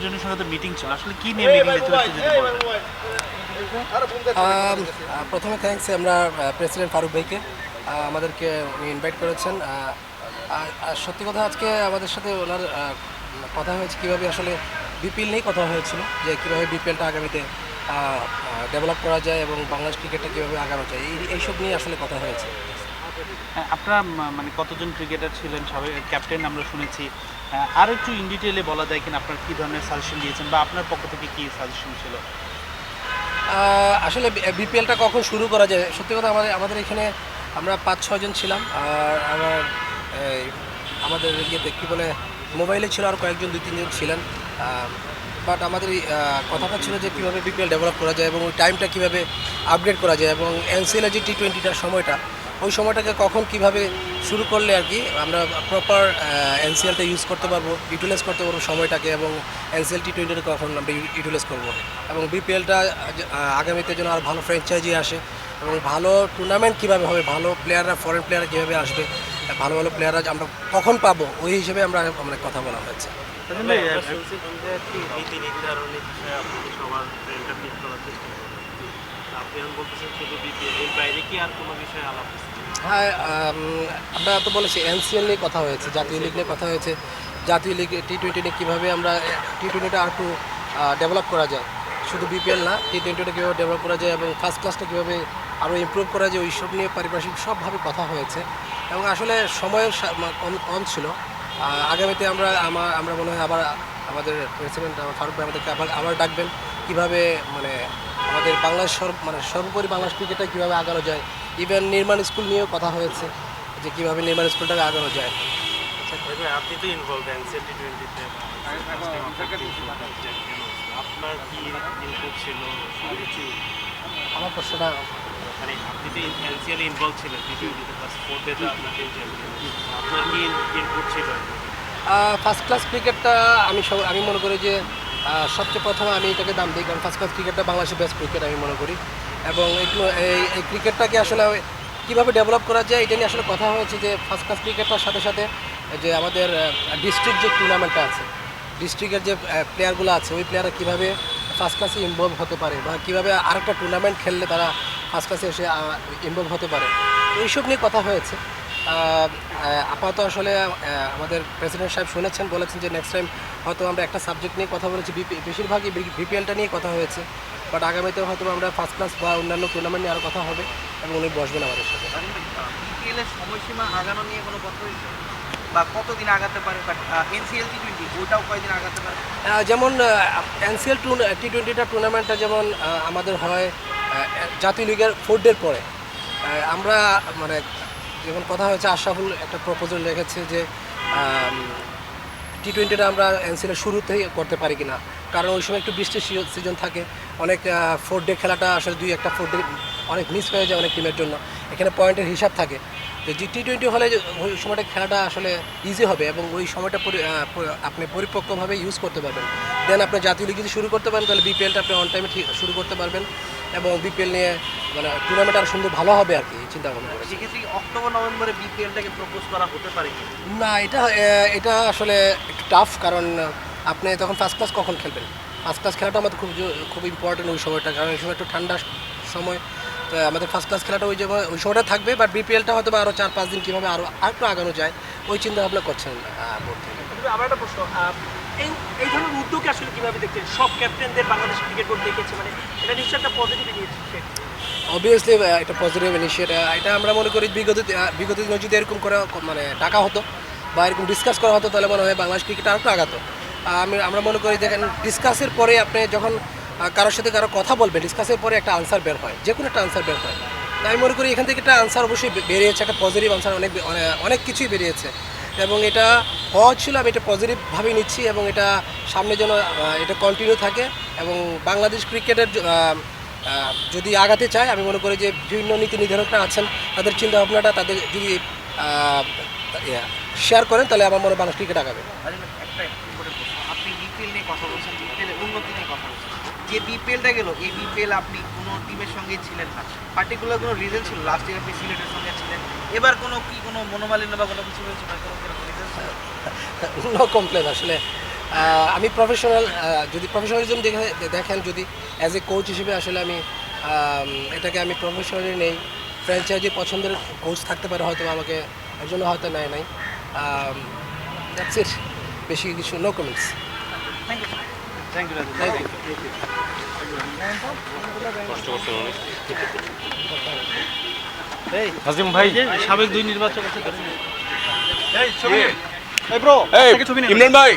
জনের সঙ্গে তো মিটিং ছিল, আসলে কি নিয়ে মিটিং চলেছে যদি বলতেন। প্রথমে থ্যাঙ্কস আমরা প্রেসিডেন্ট ফারুক ভাইকে আমাদেরকে উনি ইনভাইট করেছেন। আর সত্যি কথা আজকে আমাদের সাথে ওনার কথা হয়েছে কীভাবে আসলে বিপিএল নিয়েই কথা হয়েছিল, যে কীভাবে বিপিএলটা আগামীতে ডেভেলপ করা যায় এবং বাংলাদেশ ক্রিকেটটা কীভাবে আগানো যায় এইসব নিয়ে আসলে কথা হয়েছে। হ্যাঁ, আপনারা মানে কতজন ক্রিকেটার ছিলেন, সবাই ক্যাপ্টেন আমরা শুনেছি, আর একটু ইন ডিটেলে বলা যায় কিনা আপনার কী ধরনের সাজেশন দিয়েছেন বা আপনার পক্ষ থেকে কী সাজেশন ছিল। আসলে বিপিএলটা কখন শুরু করা যায়, সত্যি কথা আমাদের এখানে আমরা 5-6 জন ছিলাম। আর আমাদের ইয়েতে কী বলে মোবাইলে ছিল আর কয়েকজন 2-3 জন ছিলেন। বাট আমাদের কথাটা ছিল যে কীভাবে বিপিএল ডেভেলপ করা যায় এবং ওই টাইমটা কীভাবে আপগ্রেড করা যায় এবং এনসিএলের যে টি20টার সময়টা, ওই সময়টাকে কখন কিভাবে শুরু করলে আর কি আমরা প্রপার এনসিএলটা ইউজ করতে পারবো, ইউটিলাইজ করতে পারবো সময়টাকে, এবং এনসিএল টি20টা কখন আমরা ইউটিলাইজ করবো এবং বিপিএলটা আগামীতে যেন আর ভালো ফ্র্যাঞ্চাইজি আসে এবং ভালো টুর্নামেন্ট কীভাবে হবে, ভালো প্লেয়াররা ফরেন প্লেয়াররা কীভাবে আসবে, ভালো ভালো প্লেয়াররা আমরা কখন পাবো, ওই হিসেবে আমরা মানে কথা বলা হয়েছে। হ্যাঁ, আমরা তো বলেছি এনসিএল নিয়ে কথা হয়েছে, জাতীয় লিগ নিয়ে কথা হয়েছে, জাতীয় লিগ টি20 নিয়ে কীভাবে আমরা টি20টা আর একটু ডেভেলপ করা যায়, শুধু বিপিএল না, টি20টা কীভাবে ডেভেলপ করা যায় এবং ফার্স্ট ক্লাসটা কীভাবে আরও ইমপ্রুভ করা যায়, ওইসব নিয়ে পারিপার্শ্বিক সবভাবে কথা হয়েছে এবং আসলে সময়ের কম ছিল। আগামীতে আমরা মনে হয় আবার আমাদের প্রেসিডেন্ট ফারুক ভাই আমাদেরকে আবার ডাকবেন কীভাবে মানে আমাদের বাংলাদেশ সর্বোপরি বাংলাদেশ ক্রিকেটটা কীভাবে আগানো যায়। ইভেন নির্মাণ স্কুল নিয়েও কথা হয়েছে যে কীভাবে নির্মাণ স্কুলটাকে আগানো যায়। আপনি তো ইনভলভ এনসিএল টি20তে, আপনার কি ইনপুট ছিল কিছু? আমার প্রশ্নটা মানে আপনি তো এনসিএল ইনভলভ ছিলেন টি20তে, ফার্স্ট 4 ডেতে আপনার টিম চ্যাম্পিয়ন, আপনার কি ইনপুট ছিল? ফার্স্ট ক্লাস ক্রিকেটটা আমি মনে করি যে সবচেয়ে প্রথমে আমি এটাকে দাম দিই, কারণ ফার্স্ট ক্লাস ক্রিকেটটা বাংলাদেশের বেস্ট ক্রিকেট আমি মনে করি এবং এই ক্রিকেটটাকে আসলে কীভাবে ডেভেলপ করা যায় এটা নিয়ে আসলে কথা হয়েছে যে ফার্স্ট ক্লাস ক্রিকেটটার সাথে সাথে যে আমাদের ডিস্ট্রিক্ট যে টুর্নামেন্টটা আছে, ডিস্ট্রিক্টের যে প্লেয়ারগুলো আছে, ওই প্লেয়াররা কীভাবে ফার্স্ট ক্লাসে ইনভলভ হতে পারে বা কীভাবে আরেকটা টুর্নামেন্ট খেললে তারা ফার্স্ট ক্লাসে এসে ইনভলভ হতে পারে, এইসব নিয়ে কথা হয়েছে। আপাতত আসলে আমাদের প্রেসিডেন্ট সাহেব শুনেছেন, বলেছেন যে নেক্সট টাইম হয়তো আমরা একটা সাবজেক্ট নিয়ে কথা বলেছি, বেশিরভাগই বিপিএলটা নিয়ে কথা হয়েছে, বাট আগামীতে হয়তো আমরা ফার্স্ট ক্লাস বা অন্যান্য টুর্নামেন্ট নিয়ে আরও কথা হবে এবং উনি বসবেন আমাদের সাথে। বিপিএলের সময়সীমা আগানো নিয়ে কোনো কথা হয়েছে বা কতদিন আগাতে পারে, বাট এনসিএল টি20 ওটাও কয়দিন আগাতে পারে? যেমন এনসিএল টি20টা টুর্নামেন্টটা যেমন আমাদের হয় জাতীয় লিগের 4 ডের পরে, আমরা মানে যেমন কথা হয়েছে, আশরাফুল একটা প্রপোজাল রেখেছে যে টি20টা আমরা এনসিএলের শুরুতেই করতে পারি কিনা, কারণ ওই সময় একটু বৃষ্টির সিজন থাকে, অনেক 4 ডে খেলাটা আসলে 2-1টা 4 ডে অনেক মিস হয়ে যায় অনেক টিমের জন্য, এখানে পয়েন্টের হিসাব থাকে। যে টি20 হলে ওই সময়টা খেলাটা আসলে ইজি হবে এবং ওই সময়টা আপনি পরিপক্কভাবে ইউজ করতে পারবেন। দেন আপনি জাতীয় লিগ যদি শুরু করতে পারেন তাহলে বিপিএলটা আপনি অন টাইমে শুরু করতে পারবেন এবং বিপিএল নিয়ে মানে টুর্নামেন্ট আর সুন্দর ভালো হবে আর কি, চিন্তা ভাবনা করে। সেক্ষেত্রে অক্টোবর নভেম্বরে বিপিএলটাকে প্রপোজ করা হতে পারে কি না, এটা আসলে একটু টাফ, কারণ আপনি তখন ফার্স্ট ক্লাস কখন খেলবেন, ফার্স্ট ক্লাস খেলাটা আমাদের খুব ইম্পর্টেন্ট ওই সময়টা, কারণ ওই সময় একটু ঠান্ডার সময়, তো আমাদের ফার্স্ট ক্লাস খেলাটা ওই সময়টা থাকবে, বাট বিপিএলটা হয়তো আরও 4-5 দিন কীভাবে আরেকটু আগানো যায় ওই চিন্তা ভাবনা করছেন বোর্ড থেকে। আবার একটা প্রশ্ন, এই ধরনের উদ্যোগে আসলে কীভাবে দেখছেন? সব ক্যাপ্টেনদের বাংলাদেশ ক্রিকেট বোর্ড দেখেছে, মানে এটা নিশ্চয়ই একটা পজিটিভ ইনিশিয়েটিভ। অবভিয়াসলি এটা পজিটিভ ইনিশিয়েটিভ, এটা আমরা মনে করি বিগত দিনে যদি এরকম করে মানে ডাকা হতো বা এরকম ডিসকাস করা হতো তাহলে মনে হয় বাংলাদেশ ক্রিকেট আরেকটু আগাতো। আমরা মনে করি দেখেন, ডিসকাসের পরে আপনি যখন কারোর সাথে কারো কথা বলবেন, ডিসকাসের পরে একটা আনসার বের হয়, যে কোনো একটা আনসার বের হয়। তাই আমি মনে করি এখান থেকে একটা আনসার অবশ্যই বেরিয়েছে, একটা পজিটিভ আনসার, অনেক কিছুই বেরিয়েছে এবং এটা হওয়া ছিল, আমি এটা পজিটিভভাবেই নিচ্ছি এবং এটা সামনে যেন এটা কন্টিনিউ থাকে এবং বাংলাদেশ ক্রিকেটের যদি আগাতে চায়, আমি মনে করি যে বিভিন্ন নীতি নির্ধারকরা আছেন, তাদের চিন্তাভাবনাটা তাদের যদি শেয়ার করেন তাহলে আমার মনে হয় বাংলাদেশ ক্রিকেট আগাবে। একটা ইম্পর্টেন্ট প্রশ্ন, আপনি বিপিএল নিয়ে কথা বলছেন, বিপিএলের উন্নতি নিয়ে কথা বলছেন, যে বিপিএলটা গেল, এই বিপিএল আপনি কোনো টিমের সঙ্গে ছিলেন না, পার্টিকুলার কোনো রিজন ছিল? লাস্ট ইয়ার আপনি সিলেটের সঙ্গে ছিলেন, এবার কোনো মনোমালিন্য বা কোনো কিছু হয়েছে বা কোনো রিজন ছিল? নো কমপ্লেন, আসলে আমি প্রফেশনাল, যদি প্রফেশনালিজম দেখেন, যদি অ্যাজ এ কোচ হিসেবে আসলে আমি এটাকে আমি প্রফেশনালি নেই। ফ্র্যাঞ্চাইজি পছন্দের কোচ থাকতে পারে, হয়তো আমাকে এর জন্য হয়তো নেয় নাই। দ্যাটস ইট, বেশি কিছু, no comments. Thank you thank you. Nazim ভাই, সাবেক 2 নির্বাচক আছে ধরে নিন। ইমরান ভাই,